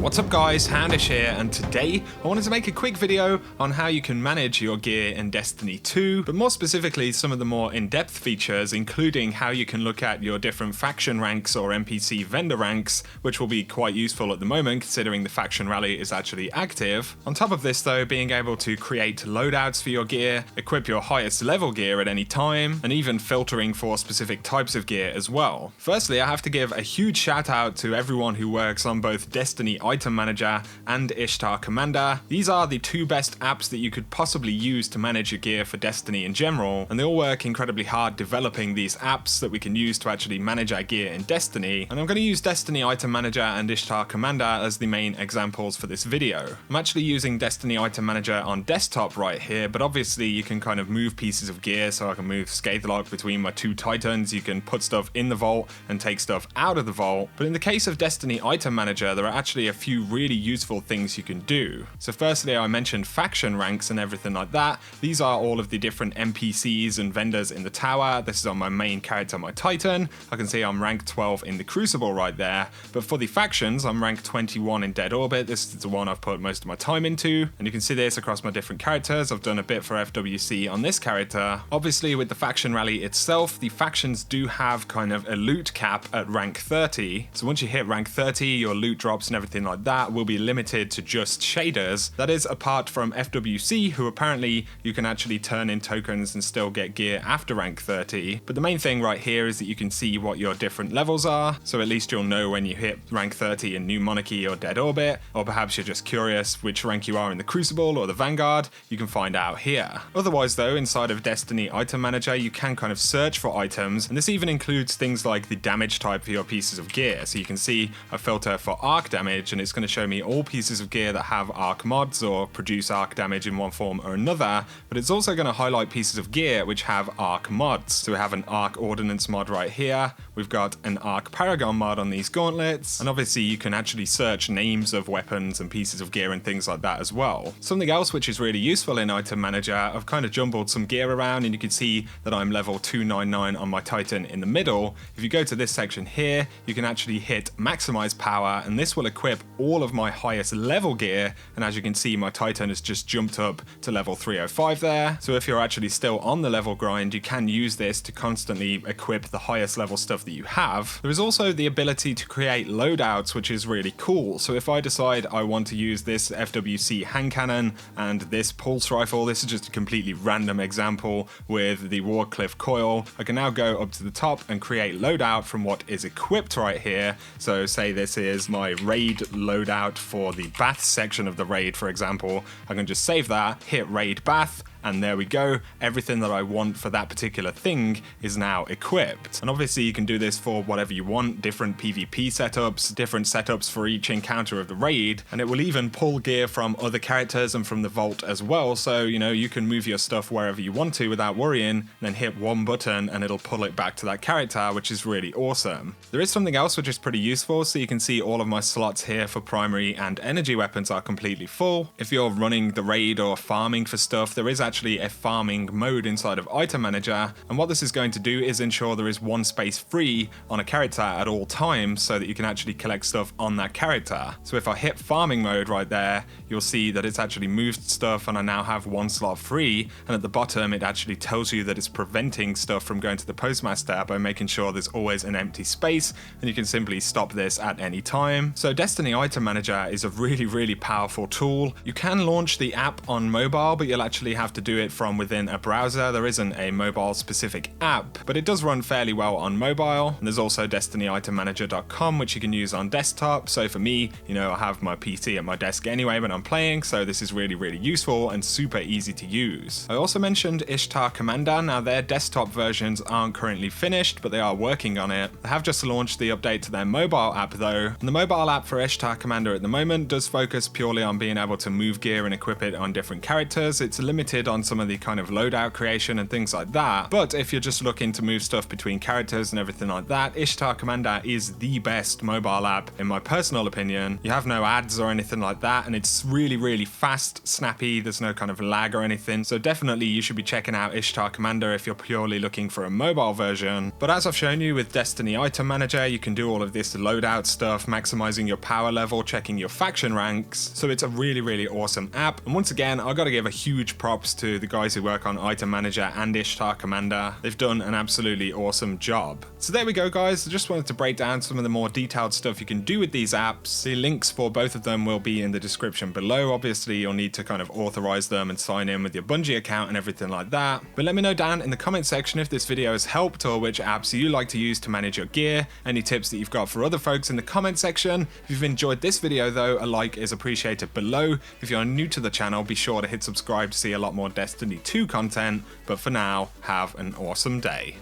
What's up guys, Houndish here, and today I wanted to make a quick video on how you can manage your gear in Destiny 2, but more specifically some of the more in-depth features, including how you can look at your different faction ranks or NPC vendor ranks, which will be quite useful at the moment considering the faction rally is actually active. On top of this though, being able to create loadouts for your gear, equip your highest level gear at any time, and even filtering for specific types of gear as well. Firstly, I have to give a huge shout out to everyone who works on both Destiny Item Manager and Ishtar Commander. These are the two best apps that you could possibly use to manage your gear for Destiny in general, and they all work incredibly hard developing these apps that we can use to actually manage our gear in Destiny. And I'm going to use Destiny Item Manager and Ishtar Commander as the main examples for this video. I'm actually using Destiny Item Manager on desktop right here, but obviously you can kind of move pieces of gear, so I can move Scathelock between my two Titans, you can put stuff in the vault and take stuff out of the vault. But in the case of Destiny Item Manager, there are actually a few really useful things you can do. So firstly, I mentioned faction ranks and everything like that. These are all of the different NPCs and vendors in the tower. This is on my main character, my Titan. I can see I'm rank 12 in the Crucible right there. But for the factions, I'm rank 21 in Dead Orbit. This is the one I've put most of my time into. And you can see this across my different characters. I've done a bit for FWC on this character. Obviously, with the faction rally itself, the factions do have kind of a loot cap at rank 30. So once you hit rank 30, your loot drops and everything like that will be limited to just shaders. That is apart from FWC, who apparently you can actually turn in tokens and still get gear after rank 30. But the main thing right here is that you can see what your different levels are, so at least you'll know when you hit rank 30 in New Monarchy or Dead Orbit, or perhaps you're just curious which rank you are in the Crucible or the Vanguard, you can find out here. Otherwise though, inside of Destiny Item Manager, you can kind of search for items, and this even includes things like the damage type for your pieces of gear. So you can see a filter for arc damage, and it's going to show me all pieces of gear that have arc mods or produce arc damage in one form or another, but it's also going to highlight pieces of gear which have arc mods. So we have an arc ordnance mod right here, we've got an arc paragon mod on these gauntlets, and obviously you can actually search names of weapons and pieces of gear and things like that as well. Something else which is really useful in Item Manager, I've kind of jumbled some gear around, and you can see that I'm level 299 on my Titan in the middle. If you go to this section here, you can actually hit maximize power, and this will equip all of my highest level gear, and as you can see, my Titan has just jumped up to level 305 there. So if you're actually still on the level grind, you can use this to constantly equip the highest level stuff that you have. There is also the ability to create loadouts, which is really cool. So if I decide I want to use this FWC hand cannon and this pulse rifle, this is just a completely random example with the Wardcliff coil, I can now go up to the top and create loadout from what is equipped right here. So say this is my raid loadout for the bath section of the raid, for example, I can just save that, hit raid bath, and there we go, everything that I want for that particular thing is now equipped. And obviously you can do this for whatever you want, different PvP setups, different setups for each encounter of the raid, and it will even pull gear from other characters and from the vault as well, so you know, you can move your stuff wherever you want to without worrying, then hit one button and it'll pull it back to that character, which is really awesome. There is something else which is pretty useful, so you can see all of my slots here for primary and energy weapons are completely full. If you're running the raid or farming for stuff, there is actually a farming mode inside of Item Manager, and what this is going to do is ensure there is one space free on a character at all times so that you can actually collect stuff on that character. So if I hit farming mode right there, you'll see that it's actually moved stuff and I now have one slot free, and at the bottom it actually tells you that it's preventing stuff from going to the postmaster by making sure there's always an empty space, and you can simply stop this at any time. So Destiny Item Manager is a really powerful tool. You can launch the app on mobile, but you'll actually have to do it from within a browser. There isn't a mobile specific app, but it does run fairly well on mobile. And there's also DestinyItemManager.com, which you can use on desktop. So for me, you know, I have my PC at my desk anyway when I'm playing, so this is really useful and super easy to use. I also mentioned Ishtar Commander. Now their desktop versions aren't currently finished, but they are working on it. They have just launched the update to their mobile app though, and the mobile app for Ishtar Commander at the moment does focus purely on being able to move gear and equip it on different characters. It's limited on some of the kind of loadout creation and things like that. But if you're just looking to move stuff between characters and everything like that, Ishtar Commander is the best mobile app in my personal opinion. You have no ads or anything like that, and it's really fast, snappy. There's no kind of lag or anything. So definitely you should be checking out Ishtar Commander if you're purely looking for a mobile version. But as I've shown you with Destiny Item Manager, you can do all of this loadout stuff, maximizing your power level, checking your faction ranks. So it's a really awesome app. And once again, I gotta give a huge props to the guys who work on Item Manager and Ishtar Commander. They've done an absolutely awesome job. So there we go, guys. I just wanted to break down some of the more detailed stuff you can do with these apps. The links for both of them will be in the description below. Obviously, you'll need to kind of authorize them and sign in with your Bungie account and everything like that. But let me know down in the comment section if this video has helped or which apps you like to use to manage your gear. Any tips that you've got for other folks in the comment section. If you've enjoyed this video though, a like is appreciated below. If you're new to the channel, be sure to hit subscribe to see a lot more Destiny 2 content. But for now, have an awesome day.